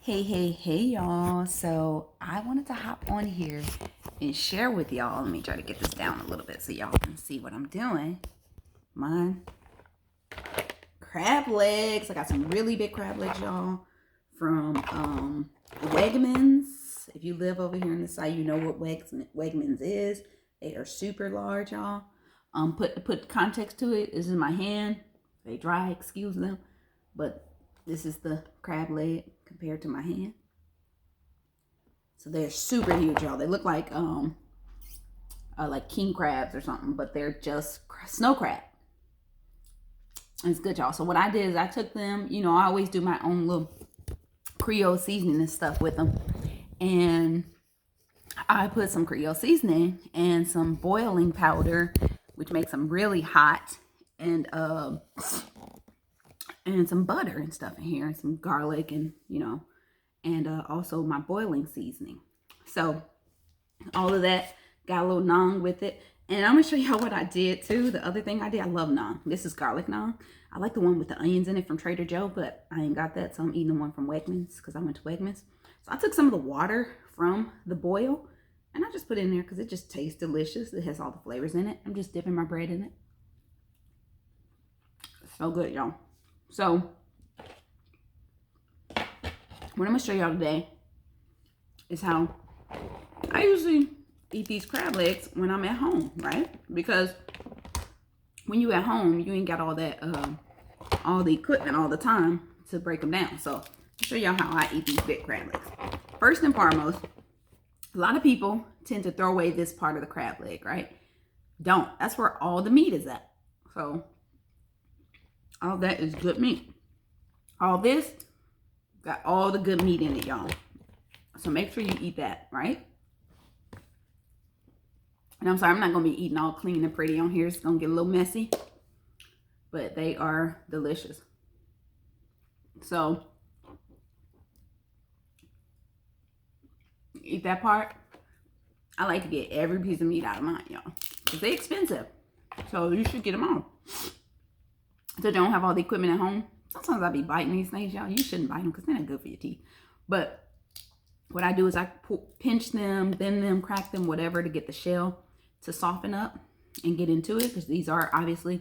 Hey, y'all. So I wanted to hop on here and share with y'all. Let me try to get this down a little bit so y'all can see what I'm doing. My crab legs. I got some really big crab legs, y'all, from Wegmans. If you live over here in the site, you know what Wegmans is. They are super large, y'all. Put context to it. This is my hand. They dry, excuse them. But this is the crab leg compared to my hand. So they're super huge, y'all. They look like king crabs or something, but they're just snow crab. It's good, y'all. So what I did is I took them, I always do my own little Creole seasoning and stuff with them. And I put some Creole seasoning and some boiling powder, which makes them really hot, and some butter and stuff in here, and some garlic, and and also my boiling seasoning. So all of that, got a little naan with it. And I'm gonna show y'all what I did too. The other thing I did, I love naan. This is garlic naan. I like the one with the onions in it from Trader Joe, but I ain't got that, so I'm eating the one from Wegmans because I went to Wegmans. So I took some of the water from the boil and I just put it in there because it just tastes delicious. It has all the flavors in it. I'm just dipping my bread in it. So good, y'all. So what I'm gonna show y'all today is how I usually eat these crab legs when I'm at home, right? Because when you at home, you ain't got all that, all the equipment all the time to break them down. So I'll show y'all how I eat these big crab legs. First and foremost, a lot of people tend to throw away this part of the crab leg, right? Don't. That's where all the meat is at. So all that is good meat. All this got all the good meat in it, y'all. So make sure you eat that, right? And I'm sorry, I'm not going to be eating all clean and pretty on here. It's going to get a little messy. But they are delicious. So eat that part. I like to get every piece of meat out of mine, y'all. Because they're expensive. So you should get them all. So they don't have all the equipment at home. Sometimes I be biting these things, y'all. You shouldn't bite them because they're not good for your teeth. But what I do is I pinch them, bend them, crack them, whatever, to get the shell to soften up and get into it. Because these are obviously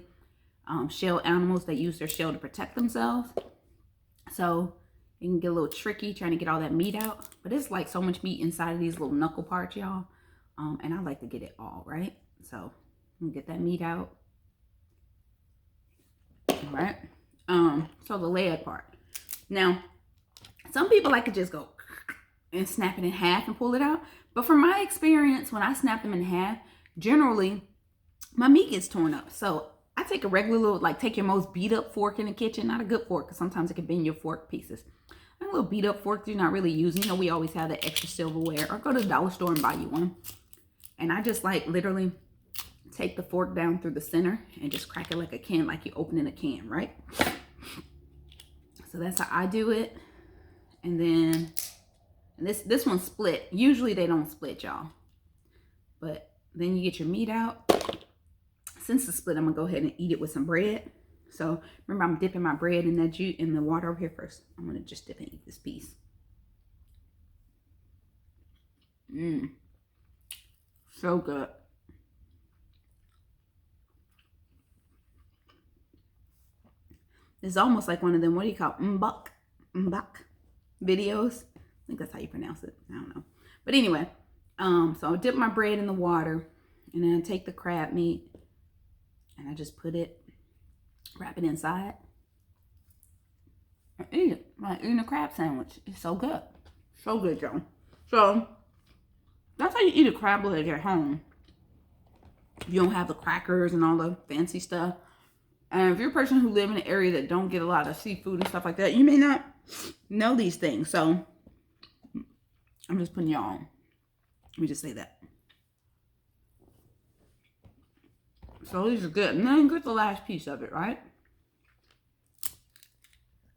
shell animals that use their shell to protect themselves. So it can get a little tricky trying to get all that meat out. But it's like so much meat inside of these little knuckle parts, y'all. And I like to get it all, right? So I'm gonna get that meat out. All right. So the leg part. Now, some people like to just go and snap it in half and pull it out. But from my experience, when I snap them in half, generally my meat gets torn up. So I take a regular little, like take your most beat up fork in the kitchen, not a good fork, because sometimes it can bend your fork pieces. A little beat up fork you're not really using. You know, we always have that extra silverware, or go to the dollar store and buy you one. And I just like literally take the fork down through the center and just crack it like a can, like you're opening a can, right? So that's how I do it. And then this one's split. Usually they don't split, y'all. But then you get your meat out. Since it's split, I'm gonna go ahead and eat it with some bread. So remember, I'm dipping my bread in that juice in the water over here first. I'm gonna just dip and eat this piece. So good. It's almost like one of them, what do you call it? Mbak videos. I think that's how you pronounce it. I don't know. But anyway, so I'll dip my bread in the water and then I take the crab meat and I just put it, wrap it inside. And eat it like eating a crab sandwich. It's so good. So good, y'all. So that's how you eat a crab leg at home. You don't have the crackers and all the fancy stuff. And if you're a person who live in an area that don't get a lot of seafood and stuff like that, you may not know these things. So I'm just putting y'all on. Let me just say that. So these are good. And then get the last piece of it, right?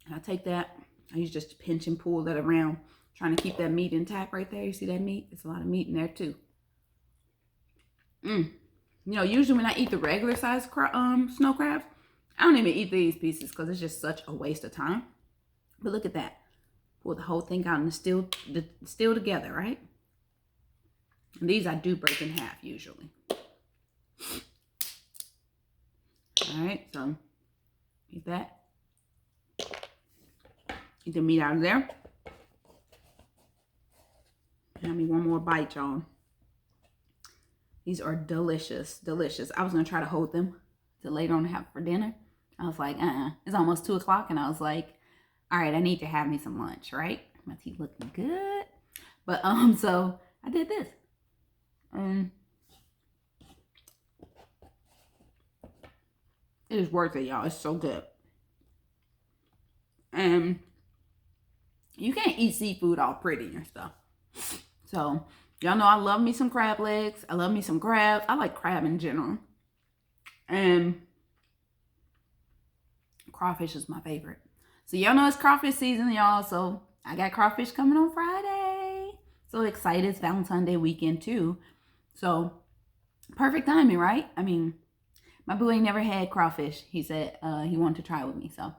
And I take that. I use just to pinch and pull that around, trying to keep that meat intact right there. You see that meat? It's a lot of meat in there too. You know, usually when I eat the regular size snow crabs, I don't even eat these pieces because it's just such a waste of time. But look at that. pull the whole thing out and it's still together, right? And these I do break in half usually. All right, so eat that. Get the meat out of there. Have me one more bite, y'all. These are delicious, delicious. I was gonna try to hold them till later on to have for dinner. I was like, it's almost 2 o'clock, and I was like, all right, I need to have me some lunch, right? My teeth looking good, but so I did this. It is worth it, y'all. It's so good. And you can't eat seafood all pretty and stuff. So, y'all know I love me some crab legs. I love me some crabs. I like crab in general. And crawfish is my favorite. So, y'all know it's crawfish season, y'all. So, I got crawfish coming on Friday. So excited. It's Valentine's Day weekend, too. So, perfect timing, right? I mean, my boo ain't never had crawfish. He said he wanted to try it with me. So, if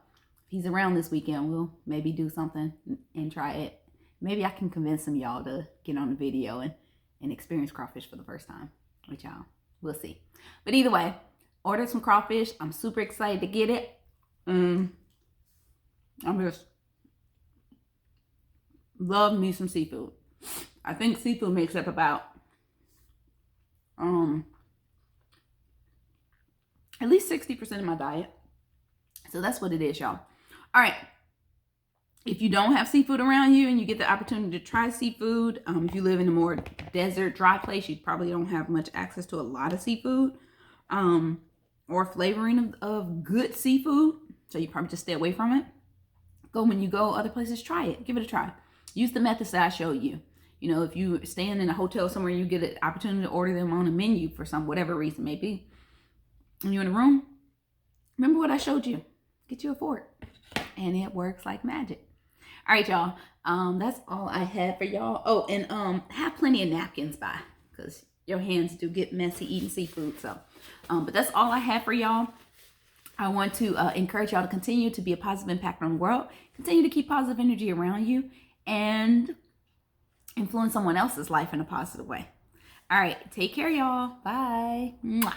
he's around this weekend, we'll maybe do something and try it. Maybe I can convince some of y'all to get on the video and experience crawfish for the first time with y'all. We'll see. But either way, ordered some crawfish. I'm super excited to get it. I'm just love me some seafood. I think seafood makes up about at least 60% of my diet. So that's what it is, y'all. All right. If you don't have seafood around you and you get the opportunity to try seafood, if you live in a more desert, dry place, you probably don't have much access to a lot of seafood or flavoring of good seafood. So you probably just stay away from it. When you go other places, try it. Give it a try. Use the methods that I showed you. You know, if you staying in a hotel somewhere, you get an opportunity to order them on a menu for whatever reason maybe. And you're in a room, remember what I showed you. Get you a fork. And it works like magic. All right, y'all. That's all I had for y'all. Oh, and have plenty of napkins by, because your hands do get messy eating seafood. So, but that's all I have for y'all. I want to encourage y'all to continue to be a positive impact on the world. Continue to keep positive energy around you and influence someone else's life in a positive way. All right, take care, y'all. Bye. Mwah.